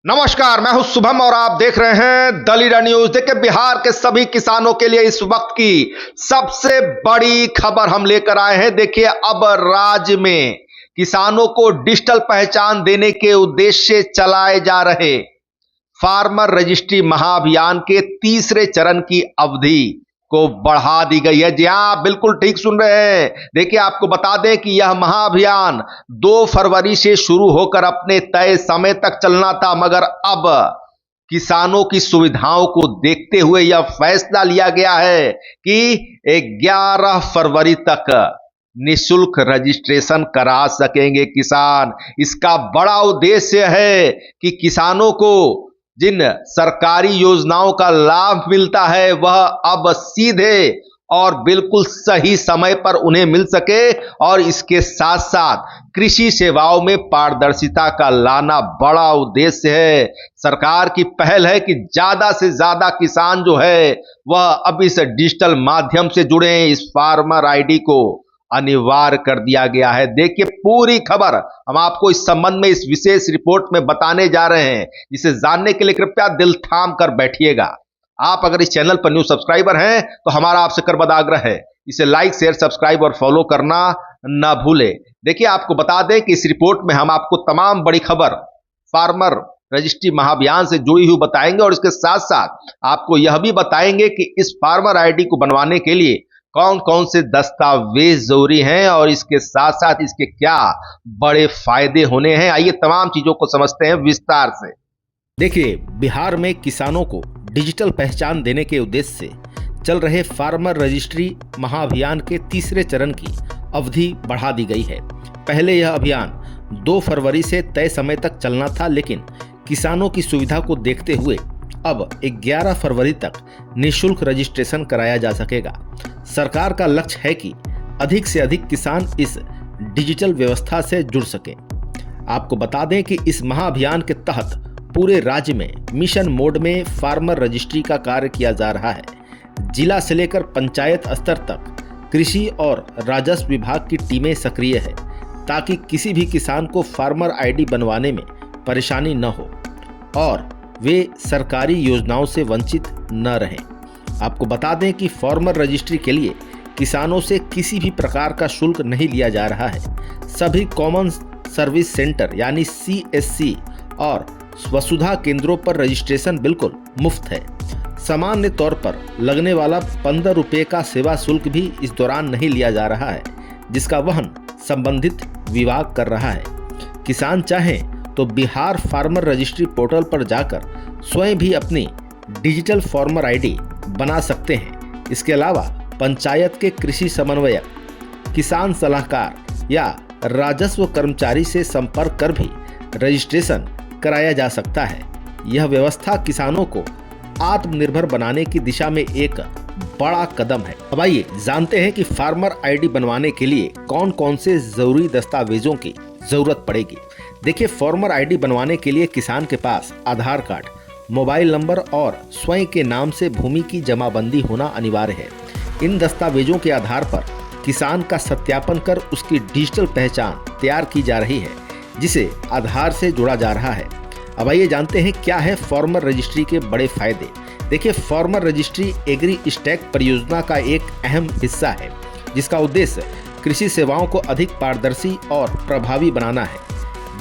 नमस्कार, मैं हूं शुभम और आप देख रहे हैं द लीडर न्यूज। देखिए, बिहार के सभी किसानों के लिए इस वक्त की सबसे बड़ी खबर हम लेकर आए हैं। देखिए, अब राज्य में किसानों को डिजिटल पहचान देने के उद्देश्य से चलाए जा रहे फार्मर रजिस्ट्री महाअभियान के तीसरे चरण की अवधि को बढ़ा दी गई है। जी हां, आप बिल्कुल ठीक सुन रहे हैं। देखिए, आपको बता दें कि यह महाअभियान 2 फरवरी से शुरू होकर अपने तय समय तक चलना था, मगर अब किसानों की सुविधाओं को देखते हुए यह फैसला लिया गया है कि 11 फरवरी तक निःशुल्क रजिस्ट्रेशन करा सकेंगे किसान। इसका बड़ा उद्देश्य है कि किसानों को जिन सरकारी योजनाओं का लाभ मिलता है वह अब सीधे और बिल्कुल सही समय पर उन्हें मिल सके, और इसके साथ साथ कृषि सेवाओं में पारदर्शिता का लाना बड़ा उद्देश्य है। सरकार की पहल है कि ज्यादा से ज्यादा किसान जो है वह अब इस डिजिटल माध्यम से जुड़े। इस फार्मर आईडी को अनिवार्य कर दिया गया है। देखिए, पूरी खबर हम आपको इस संबंध में इस विशेष रिपोर्ट में बताने जा रहे हैं, जिसे जानने के लिए कृपया दिल थाम कर बैठिएगा। आप अगर इस चैनल पर न्यू सब्सक्राइबर हैं तो हमारा आपसे करबद्ध आग्रह है, इसे लाइक, शेयर, सब्सक्राइब और फॉलो करना न भूले। देखिए, आपको बता दें कि इस रिपोर्ट में हम आपको तमाम बड़ी खबर फार्मर रजिस्ट्री महाअभियान से जुड़ी हुई बताएंगे, और इसके साथ साथ आपको यह भी बताएंगे कि इस फार्मर आईडी को बनवाने के लिए कौन कौन से दस्तावेज जरूरी हैं और इसके साथ साथ इसके क्या बड़े फायदे होने हैं। आइए तमाम चीजों को समझते हैं विस्तार से। देखिए, बिहार में किसानों को डिजिटल पहचान देने के उद्देश्य से चल रहे फार्मर रजिस्ट्री महाअभियान के तीसरे चरण की अवधि बढ़ा दी गई है। पहले यह अभियान 2 फरवरी से तय समय तक चलना था, लेकिन किसानों की सुविधा को देखते हुए अब 11 फरवरी तक निःशुल्क रजिस्ट्रेशन कराया जा सकेगा। सरकार का लक्ष्य है कि अधिक से अधिक किसान इस डिजिटल व्यवस्था से जुड़ सकें। आपको बता दें कि इस महाअभियान के तहत पूरे राज्य में मिशन मोड में फार्मर रजिस्ट्री का कार्य किया जा रहा है। जिला से लेकर पंचायत स्तर तक कृषि और राजस्व विभाग की टीमें सक्रिय है, ताकि किसी भी किसान को फार्मर आईडी बनवाने में परेशानी न हो और वे सरकारी योजनाओं से वंचित न रहें। आपको बता दें कि फार्मर रजिस्ट्री के लिए किसानों से किसी भी प्रकार का शुल्क नहीं लिया जा रहा है। सभी कॉमन सर्विस सेंटर यानी CSC और वसुधा केंद्रों पर रजिस्ट्रेशन बिल्कुल मुफ्त है। सामान्य तौर पर लगने वाला 15 रुपये का सेवा शुल्क भी इस दौरान नहीं लिया जा रहा है, जिसका वहन संबंधित विभाग कर रहा है। किसान चाहें तो बिहार फार्मर रजिस्ट्री पोर्टल पर जाकर स्वयं भी अपनी डिजिटल फार्मर आईडी बना सकते हैं। इसके अलावा पंचायत के कृषि समन्वयक, किसान सलाहकार या राजस्व कर्मचारी से संपर्क कर भी रजिस्ट्रेशन कराया जा सकता है। यह व्यवस्था किसानों को आत्मनिर्भर बनाने की दिशा में एक बड़ा कदम है। अब आइए जानते हैं कि फार्मर आईडी बनवाने के लिए कौन कौन से जरूरी दस्तावेजों की जरूरत पड़ेगी। देखिए, फार्मर आईडी बनवाने के लिए किसान के पास आधार कार्ड, मोबाइल नंबर और स्वयं के नाम से भूमि की जमाबंदी होना अनिवार्य है। इन दस्तावेजों के आधार पर किसान का सत्यापन कर उसकी डिजिटल पहचान तैयार की जा रही है, जिसे आधार से जोड़ा जा रहा है। अब आइए जानते हैं क्या है फार्मर रजिस्ट्री के बड़े फायदे। देखिए, फार्मर रजिस्ट्री एग्री स्टैक परियोजना का एक अहम हिस्सा है, जिसका उद्देश्य कृषि सेवाओं को अधिक पारदर्शी और प्रभावी बनाना है।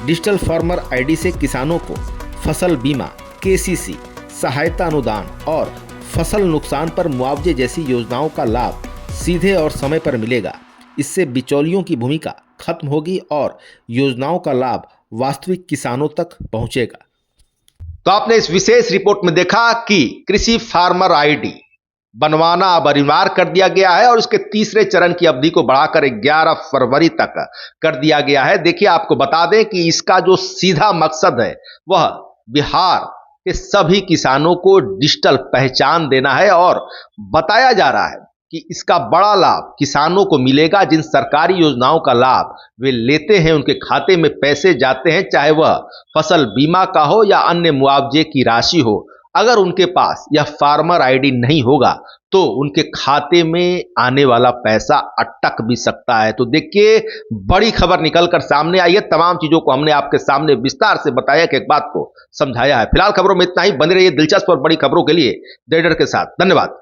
डिजिटल फार्मर आईडी से किसानों को फसल बीमा, KCC, सहायता अनुदान और फसल नुकसान पर मुआवजे जैसी योजनाओं का लाभ सीधे और समय पर मिलेगा। इससे बिचौलियों की भूमिका खत्म होगी और योजनाओं का लाभ वास्तविक किसानों तक पहुंचेगा। तो आपने इस विशेष रिपोर्ट में देखा कि कृषि फार्मर आईडी बनवाना अब अनिवार्य कर दिया गया है, और इसके तीसरे चरण की अवधि को बढ़ाकर 11 फरवरी तक कर दिया गया है। देखिए, आपको बता दें कि इसका जो सीधा मकसद है वह बिहार के सभी किसानों को डिजिटल पहचान देना है, और बताया जा रहा है कि इसका बड़ा लाभ किसानों को मिलेगा। जिन सरकारी योजनाओं का लाभ वे लेते हैं उनके खाते में पैसे जाते हैं, चाहे वह फसल बीमा का हो या अन्य मुआवजे की राशि हो। अगर उनके पास यह फार्मर आईडी नहीं होगा तो उनके खाते में आने वाला पैसा अटक भी सकता है। तो देखिए, बड़ी खबर निकलकर सामने आई है। तमाम चीजों को हमने आपके सामने विस्तार से बताया कि एक बात को समझाया है। फिलहाल खबरों में इतना ही। बने रहिए दिलचस्प और बड़ी खबरों के लिए द रीडर के साथ। धन्यवाद।